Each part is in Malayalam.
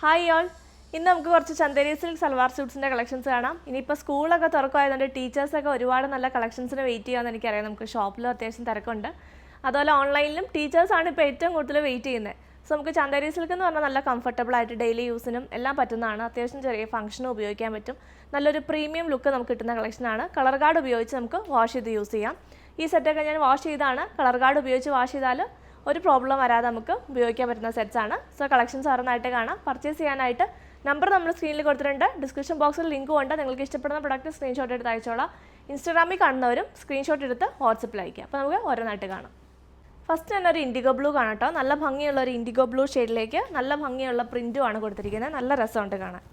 ഹായ് ഓൾ, ഇന്ന് നമുക്ക് കുറച്ച് ചന്ദേരി സിൽക്ക് സൽവാർ സ്യൂട്ട്സിൻ്റെ കളക്ഷൻസ് കാണാം. ഇനിയിപ്പോൾ സ്കൂളൊക്കെ തുറക്കുമായതുകൊണ്ട് ടീച്ചേഴ്സൊക്കെ ഒരുപാട് നല്ല കളക്ഷൻസിന് വെയിറ്റ് ചെയ്യാമെന്ന് എനിക്കറിയാം. നമുക്ക് ഷോപ്പിലും അത്യാവശ്യം തിരക്കുണ്ട്. അതുപോലെ ഓൺലൈനിലും ടീച്ചേഴ്സാണ് ഇപ്പോൾ ഏറ്റവും കൂടുതൽ വെയിറ്റ് ചെയ്യുന്നത്. സോ നമുക്ക് ചന്ദേരി സിൽക്ക് എന്ന് പറഞ്ഞാൽ നല്ല കംഫർട്ടബിൾ ആയിട്ട് ഡെയിലി യൂസിനും എല്ലാം പറ്റുന്നതാണ്. അത്യാവശ്യം ചെറിയ ഫംഗ്ഷനും ഉപയോഗിക്കാൻ പറ്റും. നല്ലൊരു പ്രീമിയം ലുക്ക് നമുക്ക് കിട്ടുന്ന കളക്ഷനാണ്. കളർ ഗാർഡ് ഉപയോഗിച്ച് നമുക്ക് വാഷ് ചെയ്ത് യൂസ് ചെയ്യാം. ഈ സെറ്റൊക്കെ ഞാൻ വാഷ് ചെയ്താണ്. കളർ ഗാർഡ് ഉപയോഗിച്ച് വാഷ് ചെയ്താൽ ഒരു പ്രോബ്ലം വരാതെ നമുക്ക് ഉപയോഗിക്കാൻ പറ്റുന്ന സെറ്റ്സാണ്. സോ കളക്ഷൻസ് ഓരോന്നായിട്ട് കാണാം. പർച്ചേസ് ചെയ്യാനായിട്ട് നമ്പർ നമ്മൾ സ്ക്രീനിൽ കൊടുത്തിട്ടുണ്ട്. ഡിസ്ക്രിപ്ഷൻ ബോക്സിൽ ലിങ്ക് ഉണ്ട്. നിങ്ങൾക്ക് ഇഷ്ടപ്പെടുന്ന പ്രൊഡക്റ്റ് സ്ക്രീൻഷോട്ട് എടുത്ത് അയച്ചോളാം. ഇൻസ്റ്റാഗ്രാമിൽ കാണുന്നവരും സ്ക്രീൻഷോട്ട് എടുത്ത് വാട്സപ്പിൽ അയക്കുക. അപ്പോൾ നമുക്ക് ഓരോന്നായിട്ട് കാണാം. ഫസ്റ്റ് തന്നെ ഒരു ഇൻഡിഗോ ബ്ലൂ കാണാം കേട്ടോ. നല്ല ഭംഗിയുള്ള ഒരു ഇൻഡിഗോ ബ്ലൂ ഷെയ്ഡിലേക്ക് നല്ല ഭംഗിയുള്ള പ്രിൻറ്റുമാണ് കൊടുത്തിരിക്കുന്നത്. നല്ല രസമുണ്ട് കാണാൻ.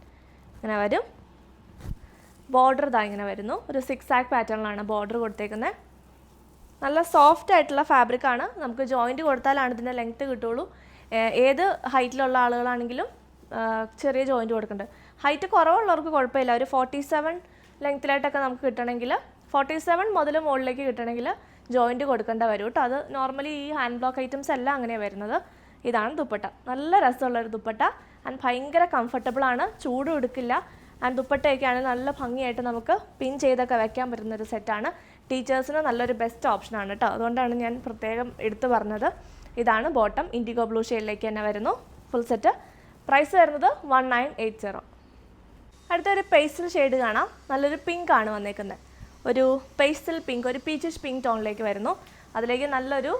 ഇങ്ങനെ വരും. ബോർഡർ ഇതാ ഇങ്ങനെ വരുന്നു. ഒരു 6 ആക്ക് പാറ്റേണിലാണ് ബോർഡർ കൊടുത്തേക്കുന്നത്. നല്ല സോഫ്റ്റ് ആയിട്ടുള്ള ഫാബ്രിക്കാണ്. നമുക്ക് ജോയിൻറ്റ് കൊടുത്താലാണ് ഇതിൻ്റെ ലെങ്ത്ത് കിട്ടുള്ളൂ. ഏത് ഹൈറ്റിലുള്ള ആളുകളാണെങ്കിലും ചെറിയ ജോയിൻറ്റ് കൊടുക്കുന്നുണ്ട്. ഹൈറ്റ് കുറവുള്ളവർക്ക് കുഴപ്പമില്ല. ഒരു 47 ലെങ്ത്തിലായിട്ടൊക്കെ നമുക്ക് കിട്ടണമെങ്കിൽ 47 മുതൽ മുകളിലേക്ക് കിട്ടണമെങ്കിൽ ജോയിൻറ്റ് കൊടുക്കേണ്ട വരും കേട്ടോ. അത് നോർമലി ഈ ഹാൻഡ് ബ്ലോക്ക് ഐറ്റംസ് എല്ലാം അങ്ങനെയാണ് വരുന്നത്. ഇതാണ് ദുപ്പട്ട. നല്ല രസമുള്ളൊരു ദുപ്പട്ട ആൻഡ് ഭയങ്കര കംഫർട്ടബിളാണ്. ചൂടും എടുക്കില്ല. ആൻഡ് ദുപ്പട്ടയൊക്കെയാണ് നല്ല ഭംഗിയായിട്ട് നമുക്ക് പിൻ ചെയ്തൊക്കെ വെക്കാൻ പറ്റുന്നൊരു സെറ്റാണ്. ടീച്ചേഴ്സിന് നല്ലൊരു ബെസ്റ്റ് ഓപ്ഷനാണ് കേട്ടോ. അതുകൊണ്ടാണ് ഞാൻ പ്രത്യേകം എടുത്തു പറഞ്ഞത്. ഇതാണ് ബോട്ടം. ഇൻഡിഗോ ബ്ലൂ ഷെയ്ഡിലേക്ക് തന്നെ വരുന്നു. Full set. പ്രൈസ് വരുന്നത് 1980. അടുത്തൊരു പേസ്റ്റൽ ഷെയ്ഡ് കാണാം. നല്ലൊരു പിങ്ക് ആണ് വന്നേക്കുന്നത്. ഒരു പേസ്റ്റൽ പിങ്ക്, ഒരു പീച്ചിഷ് പിങ്ക് ടോണിലേക്ക് വരുന്നു. അതിലേക്ക് നല്ലൊരു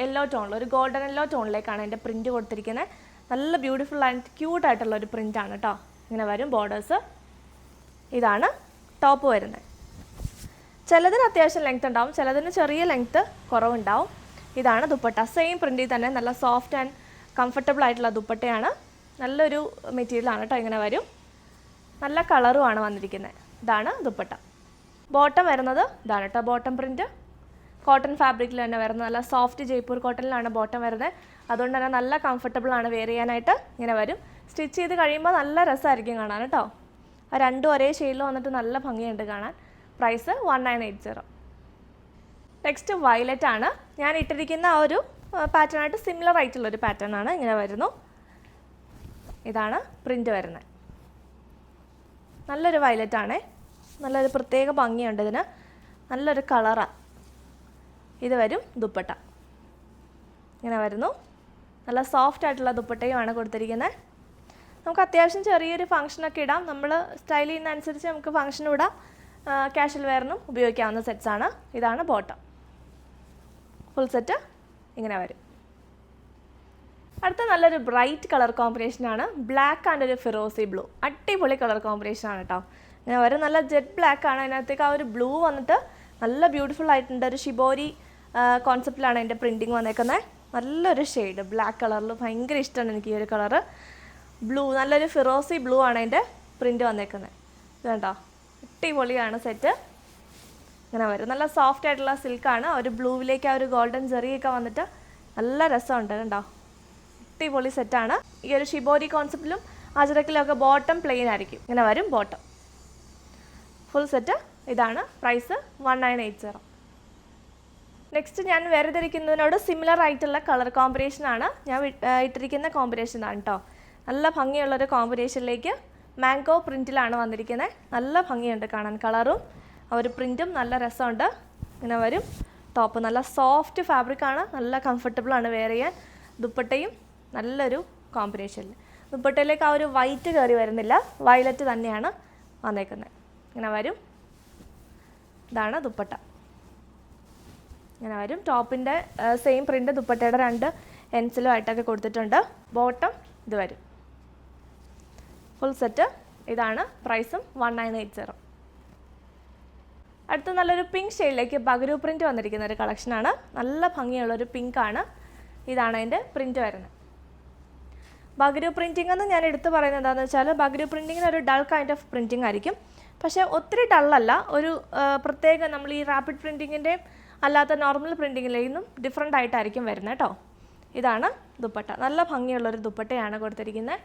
യെല്ലോ ടോണിൽ, ഒരു ഗോൾഡൻ യെല്ലോ ടോണിലേക്കാണ് എൻ്റെ പ്രിൻറ്റ് കൊടുത്തിരിക്കുന്നത്. നല്ല ബ്യൂട്ടിഫുൾ ആൻഡ് ക്യൂട്ടായിട്ടുള്ള ഒരു പ്രിൻ്റാണ് കേട്ടോ. ഇങ്ങനെ വരും ബോർഡേഴ്സ്. ഇതാണ് ടോപ്പ് വരുന്നത്. ചിലതിന് അത്യാവശ്യം ലെങ്ത് ഉണ്ടാവും, ചിലതിന് ചെറിയ ലെങ്ത്ത് കുറവുണ്ടാവും. ഇതാണ് ദുപ്പട്ട. സെയിം പ്രിൻറ്റിൽ തന്നെ നല്ല സോഫ്റ്റ് ആൻഡ് കംഫർട്ടബിൾ ആയിട്ടുള്ള ദുപ്പട്ടയാണ്. നല്ലൊരു മെറ്റീരിയലാണ് കേട്ടോ. ഇങ്ങനെ വരും. നല്ല കളറുമാണ് വന്നിരിക്കുന്നത്. ഇതാണ് ദുപ്പട്ട. ബോട്ടം വരുന്നത് ഇതാണ് കേട്ടോ. ബോട്ടം പ്രിൻറ്റ് കോട്ടൺ ഫാബ്രിക്കിൽ തന്നെ വരുന്നത്. നല്ല സോഫ്റ്റ് ജയ്പൂർ കോട്ടണിലാണ് ബോട്ടം വരുന്നത്. അതുകൊണ്ട് തന്നെ നല്ല കംഫർട്ടബിളാണ് വെയർ ചെയ്യാനായിട്ട്. ഇങ്ങനെ വരും. സ്റ്റിച്ച് ചെയ്ത് കഴിയുമ്പോൾ നല്ല രസമായിരിക്കും കാണാൻ കേട്ടോ. ആ രണ്ടും ഒരേ ഷെയ്ഡിൽ വന്നിട്ട് നല്ല ഭംഗിയുണ്ട് കാണാൻ. പ്രൈസ് 1980. നെക്സ്റ്റ് വയലറ്റ് ആണ്. ഞാൻ ഇട്ടിരിക്കുന്ന ആ ഒരു പാറ്റേണായിട്ട് സിമിലർ ആയിട്ടുള്ളൊരു പാറ്റേൺ ആണ്. ഇങ്ങനെ വരുന്നു. ഇതാണ് പ്രിൻ്റ് വരുന്നത്. നല്ലൊരു വയലറ്റ് ആണേ. നല്ലൊരു പ്രത്യേക ഭംഗിയുണ്ട് ഇതിന്. നല്ലൊരു കളറാണ്. ഇത് വരും ദുപ്പട്ട. ഇങ്ങനെ വരുന്നു. നല്ല സോഫ്റ്റ് ആയിട്ടുള്ള ദുപ്പട്ടയുമാണ് കൊടുത്തിരിക്കുന്നത്. നമുക്ക് അത്യാവശ്യം ചെറിയൊരു ഫംഗ്ഷനൊക്കെ ഇടാം. നമ്മൾ സ്റ്റൈൽ ചെയ്യുന്നതനുസരിച്ച് നമുക്ക് ഫംഗ്ഷനും ഇടാം. കാഷ്വൽ വെയറിനും ഉപയോഗിക്കാവുന്ന സെറ്റ്സാണ്. ഇതാണ് ബോട്ടം. ഫുൾ സെറ്റ് ഇങ്ങനെ വരും. അടുത്ത നല്ലൊരു ബ്രൈറ്റ് കളർ കോമ്പിനേഷനാണ്. ബ്ലാക്ക് ആൻഡ് ഒരു ഫിറോസി ബ്ലൂ. അടിപൊളി കളർ കോമ്പിനേഷനാണ് കേട്ടോ. ഇങ്ങനെ വരും. നല്ല ജെറ്റ് ബ്ലാക്ക് ആണ്. അതിനകത്തേക്ക് ആ ഒരു ബ്ലൂ വന്നിട്ട് നല്ല ബ്യൂട്ടിഫുൾ ആയിട്ടുണ്ട്. ഒരു ഷിബോരി കോൺസെപ്റ്റിലാണ് എൻ്റെ പ്രിൻറ്റിങ് വന്നേക്കുന്നത്. നല്ലൊരു ഷെയ്ഡ് ബ്ലാക്ക് കളറിൽ ഭയങ്കര ഇഷ്ടമാണ് എനിക്ക് ഈ ഒരു കളറ്. ബ്ലൂ, നല്ലൊരു ഫിറോസി ബ്ലൂ ആണ് അതിൻ്റെ പ്രിൻറ്റ് വന്നേക്കുന്നത്. ഇത് കണ്ടോ, അടിപൊളിയാണ് സെറ്റ്. ഇങ്ങനെ വരും. നല്ല സോഫ്റ്റ് ആയിട്ടുള്ള സിൽക്കാണ്. ഒരു ബ്ലൂവിലേക്ക് ആ ഒരു ഗോൾഡൻ ജെറിയൊക്കെ വന്നിട്ട് നല്ല രസമുണ്ട് കണ്ടോ. അടിപൊളി സെറ്റാണ്. ഈ ഒരു ഷിബോരി കോൺസെപ്റ്റിലും അജറക്കിലും ഒക്കെ ബോട്ടം പ്ലെയിൻ ആയിരിക്കും. ഇങ്ങനെ വരും ബോട്ടം. Full set. ഇതാണ് പ്രൈസ് 1980. നെക്സ്റ്റ് ഞാൻ വേറെ ധരിക്കുന്നതിനോട് സിമിലർ ആയിട്ടുള്ള കളർ കോമ്പിനേഷനാണ്. ഞാൻ ഇട്ടിരിക്കുന്ന കോമ്പിനേഷനാണ് കേട്ടോ. നല്ല ഭംഗിയുള്ളൊരു കോമ്പിനേഷനിലേക്ക് മാംഗോ പ്രിൻറ്റിലാണ് വന്നിരിക്കുന്നത്. നല്ല ഭംഗിയുണ്ട് കാണാൻ. കളറും ആ ഒരു പ്രിൻറ്റും നല്ല രസമുണ്ട്. ഇങ്ങനെ വരും. ടോപ്പ് നല്ല സോഫ്റ്റ് ഫാബ്രിക്കാണ്. നല്ല കംഫർട്ടബിളാണ് വെയർ ചെയ്യാൻ. ദുപ്പട്ടയും നല്ലൊരു കോമ്പിനേഷനിൽ. ദുപ്പട്ടയിലേക്ക് ആ ഒരു വൈറ്റ് കയറി വരുന്നില്ല, വയലറ്റ് തന്നെയാണ് വന്നേക്കുന്നത്. ഇങ്ങനെ വരും. ഇതാണ് ദുപ്പട്ട. ഇങ്ങനെ വരും. ടോപ്പിൻ്റെ സെയിം പ്രിൻ്റ് ദുപ്പട്ടയുടെ 2 എൻസിലും ആയിട്ടൊക്കെ കൊടുത്തിട്ടുണ്ട്. ബോട്ടം ഇത് വരും. Full set. ഇതാണ് പ്രൈസും 1980. അടുത്ത നല്ലൊരു പിങ്ക് ഷെയ്ഡിലേക്ക് ബഗരു പ്രിൻറ്റ് വന്നിരിക്കുന്ന ഒരു കളക്ഷനാണ്. നല്ല ഭംഗിയുള്ളൊരു പിങ്കാണ്. ഇതാണ് അതിൻ്റെ പ്രിൻറ്റ് വരുന്നത്. ബഗരു പ്രിൻറ്റിംഗ് എന്ന് ഞാൻ എടുത്ത് പറയുന്നത് എന്താണെന്ന് വെച്ചാൽ, ബഗരു പ്രിൻറ്റിങ്ങിന് ഒരു ഡൾ കൈൻഡ് ഓഫ് പ്രിൻറ്റിംഗ് ആയിരിക്കും. പക്ഷേ ഒത്തിരി ഡള്ളല്ല. ഒരു പ്രത്യേക നമ്മൾ ഈ റാപ്പിഡ് പ്രിൻറ്റിങ്ങിൻ്റെ അല്ലാത്ത നോർമൽ പ്രിൻറ്റിങ്ങിലേക്കും ഡിഫറെൻ്റ് ആയിട്ടായിരിക്കും വരുന്നത് കേട്ടോ. ഇതാണ് ദുപ്പട്ട. നല്ല ഭംഗിയുള്ളൊരു ദുപ്പട്ടയാണ് കൊടുത്തിരിക്കുന്നത്.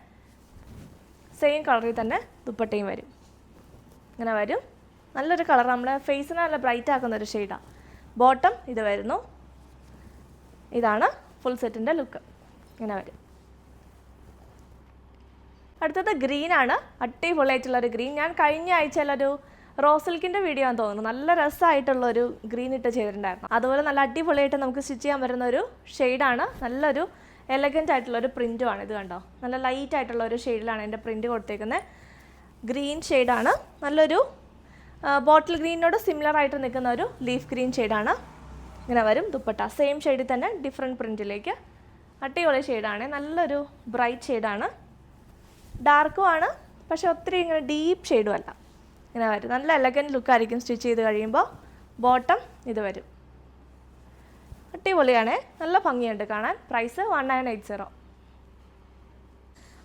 സെയിം കളറിൽ തന്നെ ദുപ്പട്ടയും വരും. ഇങ്ങനെ വരും. നല്ലൊരു കളർ, നമ്മുടെ ഫേസിനെ നല്ല ബ്രൈറ്റ് ആക്കുന്നൊരു ഷെയ്ഡാണ്. ബോട്ടം ഇത് വരുന്നു. ഇതാണ് ഫുൾ സെറ്റിൻ്റെ ലുക്ക്. ഇങ്ങനെ വരും. അടുത്തത് ഗ്രീനാണ്, അടിപൊളിയായിട്ടുള്ളൊരു ഗ്രീൻ. ഞാൻ കഴിഞ്ഞ ആഴ്ചയിലൊരു റോസ് സിൽക്കിൻ്റെ വീഡിയോ ആണെന്ന് തോന്നുന്നു, നല്ല രസമായിട്ടുള്ളൊരു ഗ്രീൻ ഇട്ട് ചെയ്തിട്ടുണ്ടായിരുന്നു. അതുപോലെ നല്ല അടിപൊളിയായിട്ട് നമുക്ക് സ്റ്റിച്ച് ചെയ്യാൻ വരുന്ന ഒരു ഷെയ്ഡാണ്, നല്ലൊരു എലഗൻ്റ് ആയിട്ടുള്ളൊരു പ്രിൻറ്റുമാണ്. ഇത് കണ്ടോ, നല്ല ലൈറ്റ് ആയിട്ടുള്ള ഒരു ഷെയ്ഡിലാണ് എൻ്റെ പ്രിൻറ്റ് കൊടുത്തേക്കുന്നത്. ഗ്രീൻ ഷെയ്ഡാണ്, നല്ലൊരു ബോട്ടിൽ ഗ്രീനിനോട് സിമിലർ ആയിട്ട് നിൽക്കുന്ന ഒരു ലീഫ് ഗ്രീൻ ഷെയ്ഡാണ്. ഇങ്ങനെ വരും ദുപ്പട്ട, സെയിം ഷെയ്ഡിൽ തന്നെ ഡിഫറെൻറ്റ് പ്രിൻറ്റിലേക്ക്. അടിപൊളി ഷെയ്ഡാണ്, നല്ലൊരു ബ്രൈറ്റ് ഷെയ്ഡാണ്, ഡാർക്കും ആണ് പക്ഷേ ഒത്തിരി ഇങ്ങനെ ഡീപ്പ് ഷെയ്ഡും അല്ല. ഇങ്ങനെ വരും, നല്ല എലഗൻറ്റ് ലുക്കായിരിക്കും സ്റ്റിച്ച് ചെയ്ത് കഴിയുമ്പോൾ. ബോട്ടം ഇത് വരും, അടിപൊളിയാണ്, നല്ല ഭംഗിയുണ്ട് കാണാൻ. പ്രൈസ് 1980.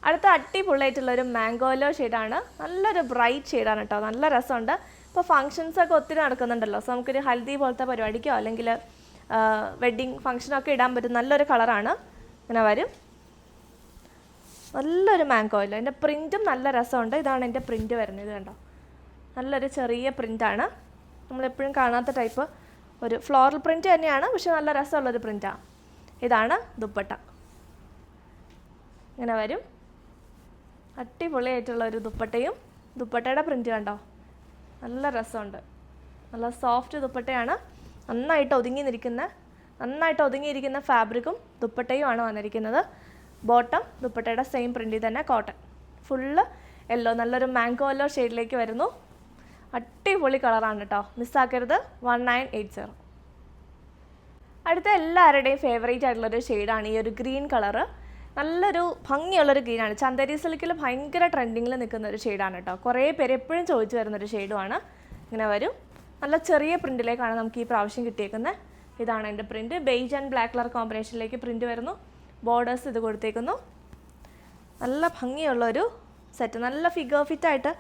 അടുത്ത അടിപൊളിയായിട്ടുള്ളൊരു മാംഗോലോ ഷെയ്ഡാണ്, നല്ലൊരു ബ്രൈറ്റ് ഷെയ്ഡാണ് കേട്ടോ, നല്ല രസമുണ്ട്. ഇപ്പോൾ ഫങ്ഷൻസൊക്കെ ഒത്തിരി നടക്കുന്നുണ്ടല്ലോ, സോ നമുക്കൊരു ഹൽദി പോലത്തെ പരിപാടിക്കോ അല്ലെങ്കിൽ വെഡ്ഡിങ് ഫങ്ഷനൊക്കെ ഇടാൻ പറ്റും നല്ലൊരു കളറാണ്. ഇങ്ങനെ വരും, നല്ലൊരു മാംഗോയിലോ. എൻ്റെ പ്രിൻറ്റും നല്ല രസമുണ്ട്. ഇതാണ് എൻ്റെ പ്രിൻറ്റ് വരുന്നത്, ഇത് കണ്ടോ, നല്ലൊരു ചെറിയ പ്രിൻ്റാണ്, നമ്മളെപ്പോഴും കാണാത്ത ടൈപ്പ് ഒരു ഫ്ലോറൽ പ്രിൻറ്റ് തന്നെയാണ്, പക്ഷെ നല്ല രസമുള്ളൊരു പ്രിൻറ്റാണ്. ഇതാണ് ദുപ്പട്ട, ഇങ്ങനെ വരും, അടിപൊളിയായിട്ടുള്ളൊരു ദുപ്പട്ടയും. ദുപ്പട്ടയുടെ പ്രിൻറ്റ് കണ്ടോ, നല്ല രസമുണ്ട്, നല്ല സോഫ്റ്റ് ദുപ്പട്ടയാണ്, നന്നായിട്ട് ഒതുങ്ങിയിരിക്കുന്ന ഫാബ്രിക്കും ദുപ്പട്ടയുമാണ് വന്നിരിക്കുന്നത്. ബോട്ടം ദുപ്പട്ടയുടെ സെയിം പ്രിൻറ്റിൽ തന്നെ കോട്ടൺ, ഫുള്ള് യെല്ലോ, നല്ലൊരു മാംഗോ യെല്ലോ ഷെയ്ഡിലേക്ക് വരുന്നു. അടിപൊളി കളറാണ് കേട്ടോ, മിസ്സാക്കരുത്. 1980. അടുത്ത എല്ലാവരുടെയും ഫേവറേറ്റ് ആയിട്ടുള്ളൊരു ഷെയ്ഡാണ് ഈ ഒരു ഗ്രീൻ കളറ്. നല്ലൊരു ഭംഗിയുള്ളൊരു ഗ്രീനാണ്, ചന്ദേരി സിൽക്കിൽ ഭയങ്കര ട്രെൻഡിങ്ങിൽ നിൽക്കുന്ന ഒരു ഷെയ്ഡാണ് കേട്ടോ. കുറേ പേര് എപ്പോഴും ചോദിച്ചു വരുന്നൊരു ഷെയ്ഡുമാണ്. ഇങ്ങനെ വരും, നല്ല ചെറിയ പ്രിൻറ്റിലേക്കാണ് നമുക്ക് ഈ പ്രാവശ്യം കിട്ടിയേക്കുന്നത്. ഇതാണ് എൻ്റെ print, beige and black colour കോമ്പിനേഷനിലേക്ക് പ്രിൻറ്റ് വരുന്നു. ബോർഡേഴ്സ് ഇത് കൊടുത്തേക്കുന്നു. നല്ല ഭംഗിയുള്ളൊരു സെറ്റ്, നല്ല ഫിഗർ ഫിറ്റായിട്ട്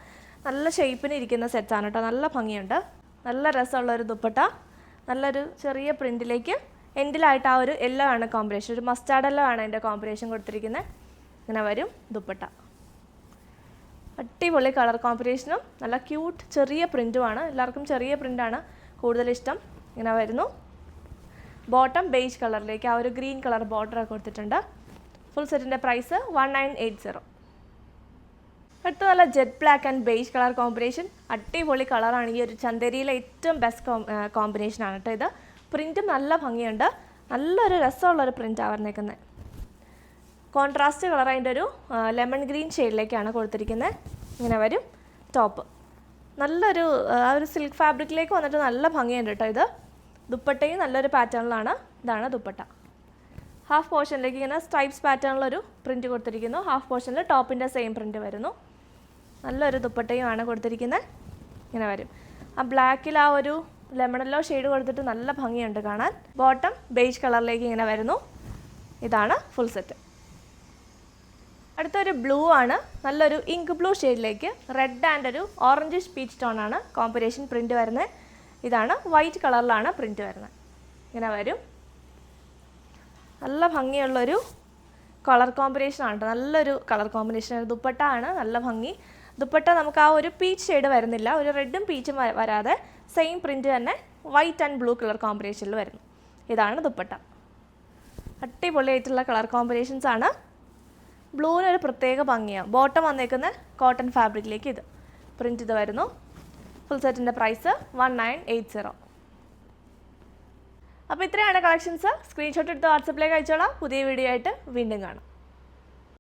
നല്ല ഷേപ്പിന് ഇരിക്കുന്ന സെറ്റാണ് കേട്ടോ, നല്ല ഭംഗിയുണ്ട്. നല്ല രസമുള്ളൊരു ദുപ്പട്ട, നല്ലൊരു ചെറിയ പ്രിൻറ്റിലേക്ക് എൻഡിലായിട്ട് ആ ഒരു യെല്ലോ ആണ് കോമ്പിനേഷൻ, ഒരു മസ്റ്റാർഡ് യെല്ലോ ആണ് എൻ്റെ കോമ്പിനേഷൻ കൊടുത്തിരിക്കുന്നത്. ഇങ്ങനെ വരും ദുപ്പട്ട, അടിപൊളി കളർ കോമ്പിനേഷനും നല്ല ക്യൂട്ട് ചെറിയ പ്രിൻറ്റുമാണ്. എല്ലാവർക്കും ചെറിയ പ്രിൻ്റാണ് കൂടുതലിഷ്ടം. ഇങ്ങനെ വരുന്നു. ബോട്ടം ബേജ് കളറിലേക്ക് ആ ഒരു ഗ്രീൻ കളർ ബോർഡറൊക്കെ കൊടുത്തിട്ടുണ്ട്. ഫുൾ സെറ്റിൻ്റെ പ്രൈസ് 1980. അടുത്ത നല്ല jet black and beige colour combination, അടിപൊളി കളറാണ്. ഈ ഒരു ചന്ദേരിയിലെ ഏറ്റവും ബെസ്റ്റ് കോമ്പിനേഷനാണ് കേട്ടോ ഇത്. പ്രിൻറ്റും നല്ല ഭംഗിയുണ്ട്, നല്ലൊരു രസമുള്ളൊരു പ്രിൻറ്റാണ് വന്നേക്കുന്നത്. കോൺട്രാസ്റ്റ് കളർ അതിൻ്റെ ഒരു ലെമൺ ഗ്രീൻ ഷെയ്ഡിലേക്കാണ് കൊടുത്തിരിക്കുന്നത്. ഇങ്ങനെ വരും ടോപ്പ്, നല്ലൊരു ആ ഒരു സിൽക്ക് ഫാബ്രിക്കിലേക്ക് വന്നിട്ട് നല്ല ഭംഗിയുണ്ട് കേട്ടോ ഇത്. ദുപ്പട്ടയും നല്ലൊരു പാറ്റേണിലാണ്. ഇതാണ് ദുപ്പട്ട. ഹാഫ് പോർഷനിലേക്ക് ഇങ്ങനെ സ്ട്രൈപ്സ് പാറ്റേണിലൊരു പ്രിൻറ്റ് കൊടുത്തിരിക്കുന്നു. ഹാഫ് പോർഷനിൽ ടോപ്പിൻ്റെ സെയിം പ്രിൻറ്റ് വരുന്നു. നല്ലൊരു ദുപ്പട്ടയുമാണ് കൊടുത്തിരിക്കുന്നത്. ഇങ്ങനെ വരും, ആ ബ്ലാക്കിൽ ആ ഒരു ലെമൺ യെല്ലോ ഷെയ്ഡ് കൊടുത്തിട്ട് നല്ല ഭംഗിയുണ്ട് കാണാൻ. ബോട്ടം ബേജ് കളറിലേക്ക് ഇങ്ങനെ വരുന്നു. ഇതാണ് ഫുൾ സെറ്റ്. അടുത്തൊരു ബ്ലൂ ആണ്, നല്ലൊരു ഇങ്ക് ബ്ലൂ ഷെയ്ഡിലേക്ക് റെഡ് ആൻഡ് ഒരു ഓറഞ്ചിഷ് പീച്ച് ടോണാണ് കോമ്പിനേഷൻ പ്രിൻറ്റ് വരുന്നത്. ഇതാണ് വൈറ്റ് കളറിലാണ് പ്രിൻറ്റ് വരുന്നത്. ഇങ്ങനെ വരും, നല്ല ഭംഗിയുള്ളൊരു കളർ കോമ്പിനേഷനാണ് കേട്ടോ, നല്ലൊരു കളർ കോമ്പിനേഷൻ. ദുപ്പട്ട ആണ് നല്ല ഭംഗി. ദുപ്പട്ട നമുക്ക് ആ ഒരു പീച്ച് ഷെയ്ഡ് വരുന്നില്ല, ഒരു റെഡും പീച്ചും വരാതെ സെയിം പ്രിൻറ്റ് തന്നെ വൈറ്റ് ആൻഡ് ബ്ലൂ കളർ കോമ്പിനേഷനിൽ വരുന്നു. ഇതാണ് ദുപ്പട്ട. അടിപൊളിയായിട്ടുള്ള കളർ കോമ്പിനേഷൻസ് ആണ്. ബ്ലൂവിനൊരു പ്രത്യേക ഭംഗിയാണ്. ബോട്ടം വന്നേക്കുന്ന കോട്ടൺ ഫാബ്രിക്കിലേക്ക് ഇത് പ്രിൻറ്റ് ഇത് വരുന്നു. ഫുൾ സെറ്റിൻ്റെ പ്രൈസ് 1980. അപ്പോൾ ഇത്രയാണ് കളക്ഷൻസ്. സ്ക്രീൻഷോട്ട് എടുത്ത് വാട്സപ്പിലേക്ക് അയച്ചോളാം. പുതിയ വീഡിയോ ആയിട്ട് വീണ്ടും കാണാം.